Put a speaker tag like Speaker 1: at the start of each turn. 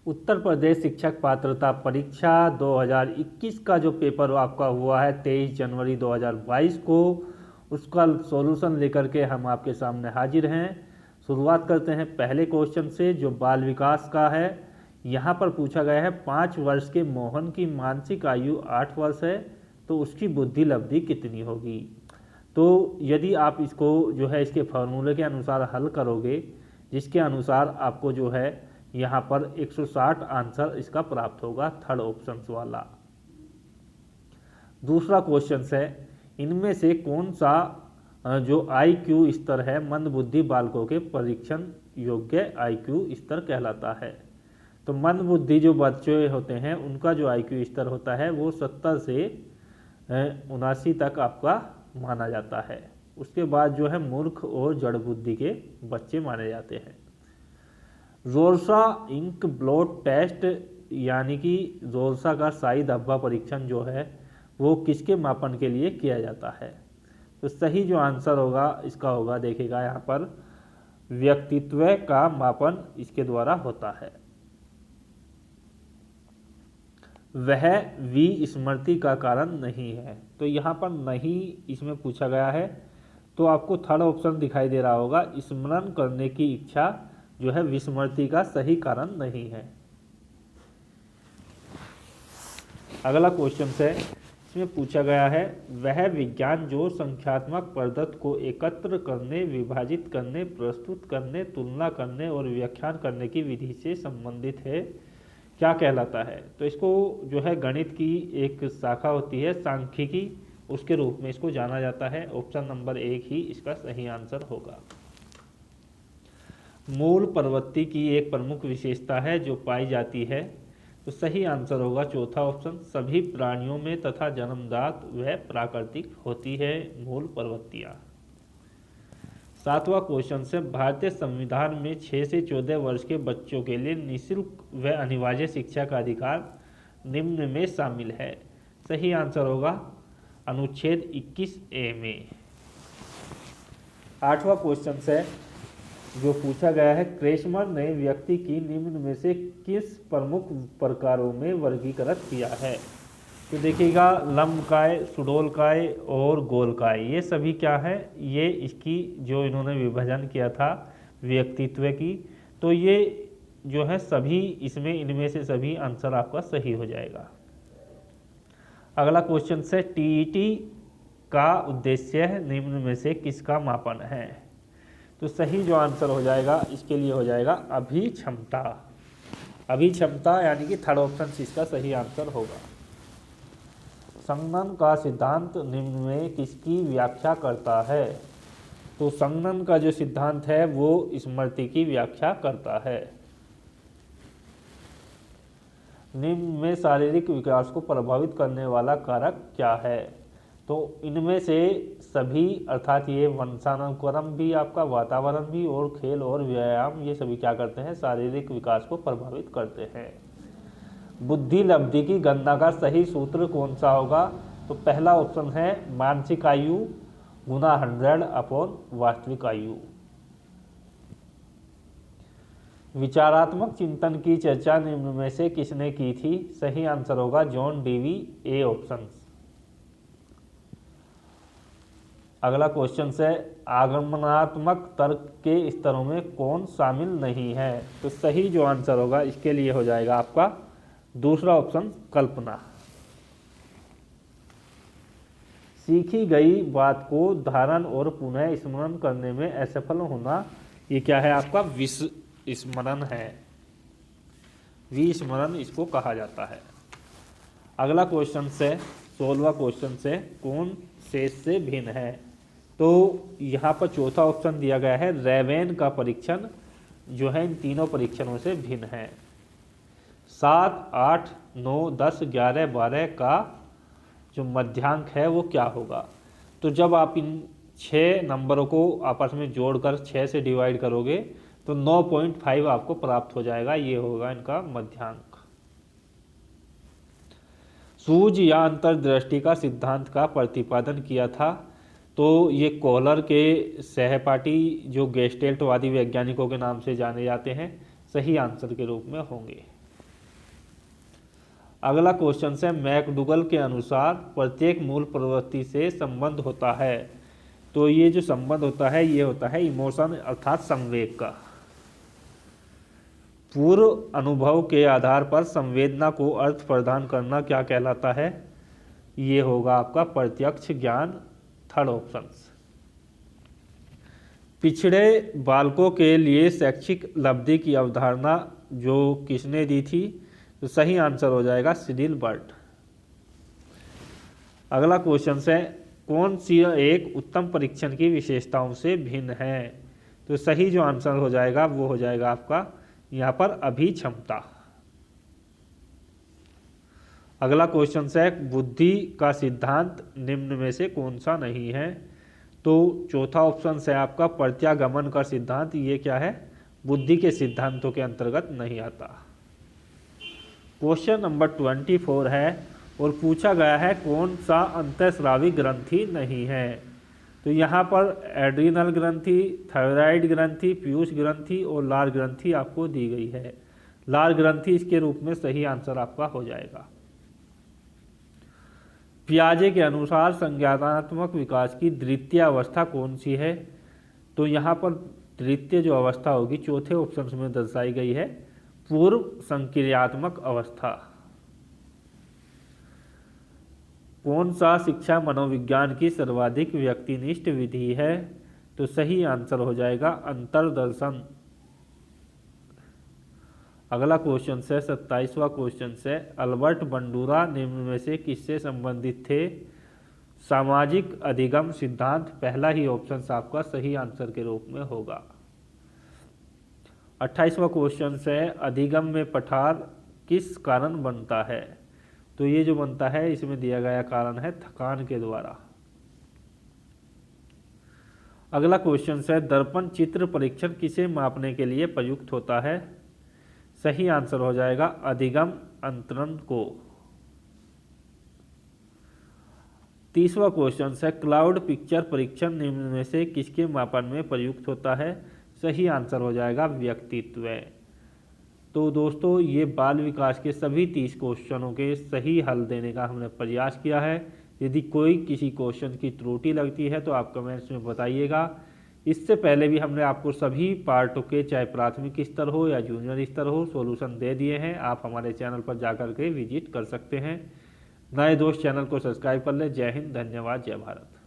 Speaker 1: उत्तर प्रदेश शिक्षक पात्रता परीक्षा 2021 का जो पेपर आपका हुआ है 23 जनवरी 2022 को, उसका सॉल्यूशन लेकर के हम आपके सामने हाजिर हैं। शुरुआत करते हैं पहले क्वेश्चन से, जो बाल विकास का है। यहाँ पर पूछा गया है 5 वर्ष के मोहन की मानसिक आयु 8 वर्ष है, तो उसकी बुद्धि लब्धि कितनी होगी। तो यदि आप इसको जो है इसके फॉर्मूले के अनुसार हल करोगे, जिसके अनुसार आपको जो है यहाँ पर 160 आंसर इसका प्राप्त होगा, थर्ड ऑप्शन वाला। दूसरा क्वेश्चन है, इनमें से कौन सा जो IQ स्तर है मंदबुद्धि बालकों के परीक्षण योग्य IQ स्तर कहलाता है। तो मंदबुद्धि जो बच्चे होते हैं उनका जो IQ स्तर होता है वो 70 से 79 तक आपका माना जाता है। उसके बाद जो है मूर्ख और जड़ बुद्धि के बच्चे माने जाते हैं। रोर्सा इंक ब्लॉट टेस्ट यानी कि रोर्सा का शाही धब्बा परीक्षण जो है वो किसके मापन के लिए किया जाता है। तो सही जो आंसर होगा इसका होगा, देखिएगा यहाँ पर, व्यक्तित्व का मापन इसके द्वारा होता है। वह विस्मृति का कारण नहीं है, तो यहाँ पर नहीं इसमें पूछा गया है, तो आपको थर्ड ऑप्शन दिखाई दे रहा होगा, स्मरण करने की इच्छा जो है विस्मृति का सही कारण नहीं है। अगला क्वेश्चन है, इसमें पूछा गया है वह विज्ञान जो संख्यात्मक पदार्थ को एकत्र करने, विभाजित करने, प्रस्तुत करने, तुलना करने और व्याख्यान करने की विधि से संबंधित है, क्या कहलाता है। तो इसको जो है गणित की एक शाखा होती है सांख्यिकी, उसके रूप में इसको जाना जाता है। ऑप्शन नंबर 1 ही इसका सही आंसर होगा। मूल प्रवृत्ति की एक प्रमुख विशेषता है जो पाई जाती है, तो सही आंसर होगा चौथा ऑप्शन, सभी प्राणियों में तथा जन्मजात वह प्राकृतिक होती है मूल प्रवृत्तियां। सातवां क्वेश्चन से, भारतीय संविधान में 6 से 14 वर्ष के बच्चों के लिए निःशुल्क व अनिवार्य शिक्षा का अधिकार निम्न में शामिल है। सही आंसर होगा अनुच्छेद 21A में। आठवां क्वेश्चन से जो पूछा गया है, क्रेस्मर ने व्यक्ति की निम्न में से किस प्रमुख प्रकारों में वर्गीकृत किया है। तो देखिएगा लंबकाय, सुडोलकाय और गोलकाय, ये सभी क्या है, ये इसकी जो इन्होंने विभाजन किया था व्यक्तित्व की, तो ये जो है सभी इसमें इनमें से सभी आंसर आपका सही हो जाएगा। अगला क्वेश्चन से, TET का उद्देश्य निम्न में से किसका मापन है। तो सही जो आंसर हो जाएगा इसके लिए हो जाएगा अभिक्षमता। अभिक्षमता यानी कि थर्ड ऑप्शन इसका सही आंसर होगा। संगणन का सिद्धांत निम्न में किसकी व्याख्या करता है। तो संगणन का जो सिद्धांत है वो स्मृति की व्याख्या करता है। निम्न में शारीरिक विकास को प्रभावित करने वाला कारक क्या है। तो इनमें से सभी अर्थात ये वंशानुक्रम भी, आपका वातावरण भी, और खेल और व्यायाम, ये सभी क्या करते हैं, शारीरिक विकास को प्रभावित करते हैं। बुद्धि लब्धि की गणना का सही सूत्र कौन सा होगा। तो पहला ऑप्शन है मानसिक आयु गुना 100 अपॉन वास्तविक आयु। विचारात्मक चिंतन की चर्चा निम्न में से किसने की थी। सही आंसर होगा जॉन डेवी, ए ऑप्शन। अगला क्वेश्चन है, आगमनात्मक तर्क के स्तरों में कौन शामिल नहीं है। तो सही जो आंसर होगा इसके लिए हो जाएगा आपका दूसरा ऑप्शन, कल्पना। सीखी गई बात को धारण और पुनः स्मरण करने में असफल होना, ये क्या है आपका विस्मरण है। विस्मरण इसको कहा जाता है। अगला क्वेश्चन से 16वां क्वेश्चन से, कौन शेष से भिन्न है। तो यहाँ पर चौथा ऑप्शन दिया गया है, रेवेन का परीक्षण जो है इन तीनों परीक्षणों से भिन्न है। 7, 8, 9, 10, 11, 12 का जो मध्यांक है वो क्या होगा। तो जब आप इन 6 नंबरों को आपस में जोड़कर 6 से डिवाइड करोगे तो 9.5 आपको प्राप्त हो जाएगा, ये होगा इनका मध्यांक। सूझ या अंतर्दृष्टि का सिद्धांत का प्रतिपादन किया था। तो ये कोहलर के सहपाठी जो गेस्टेल्टवादी वैज्ञानिकों के नाम से जाने जाते हैं, सही आंसर के रूप में होंगे। अगला क्वेश्चन है मैकडूगल के अनुसार प्रत्येक मूल प्रवृत्ति से संबंध होता है। तो ये जो संबंध होता है ये होता है इमोशन अर्थात संवेग का। पूर्व अनुभव के आधार पर संवेदना को अर्थ प्रदान करना क्या कहलाता है? ये होगा आपका प्रत्यक्ष ज्ञान, थर्ड ऑप्शन। पिछड़े बालकों के लिए शैक्षिक लब्धि की अवधारणा जो किसने दी थी? तो सही आंसर हो जाएगा सिडिल बर्ट। अगला क्वेश्चन है कौन सी एक उत्तम परीक्षण की विशेषताओं से भिन्न है? तो सही जो आंसर हो जाएगा वो हो जाएगा आपका यहाँ पर अभिक्षमता। अगला क्वेश्चन है बुद्धि का सिद्धांत निम्न में से कौन सा नहीं है? तो चौथा ऑप्शन है आपका प्रत्यागमन का सिद्धांत। ये क्या है? बुद्धि के सिद्धांतों के अंतर्गत नहीं आता। क्वेश्चन नंबर 24 है और पूछा गया है कौन सा अंतःस्रावी ग्रंथि नहीं है? तो यहाँ पर एड्रीनल ग्रंथि, थायराइड ग्रंथि, पीयूष ग्रंथि और लार ग्रंथि आपको दी गई है। लार ग्रंथि इसके रूप में सही आंसर आपका हो जाएगा। पियाजे के अनुसार संज्ञानात्मक विकास की द्वितीय अवस्था कौन सी है? तो यहाँ पर द्वितीय जो अवस्था होगी चौथे ऑप्शन में दर्शाई गई है पूर्व संक्रियात्मक अवस्था। कौन सा शिक्षा मनोविज्ञान की सर्वाधिक व्यक्तिनिष्ठ विधि है? तो सही आंसर हो जाएगा अंतर्दर्शन। अगला क्वेश्चन है 27वां क्वेश्चन है अल्बर्ट बंडूरा निम्न में से किससे संबंधित थे? सामाजिक अधिगम सिद्धांत पहला ही ऑप्शन आपका सही आंसर के रूप में होगा। 28वां क्वेश्चन है अधिगम में पठार किस कारण बनता है? तो ये जो बनता है इसमें दिया गया कारण है थकान के द्वारा। अगला क्वेश्चन है दर्पण चित्र परीक्षण किसे मापने के लिए प्रयुक्त होता है? सही आंसर हो जाएगा अधिगम अंतरण को। 30वां क्वेश्चन है क्लाउड पिक्चर परीक्षण निम्न में से किसके मापन में प्रयुक्त होता है? सही आंसर हो जाएगा व्यक्तित्व। तो दोस्तों ये बाल विकास के सभी 30 क्वेश्चनों के सही हल देने का हमने प्रयास किया है। यदि कोई किसी क्वेश्चन की त्रुटि लगती है तो आप कमेंट्स में बताइएगा। इससे पहले भी हमने आपको सभी पार्टों के चाहे प्राथमिक स्तर हो या जूनियर स्तर हो सॉल्यूशन दे दिए हैं। आप हमारे चैनल पर जाकर के विजिट कर सकते हैं। नए दोस्त चैनल को सब्सक्राइब कर ले। जय हिंद, धन्यवाद, जय भारत।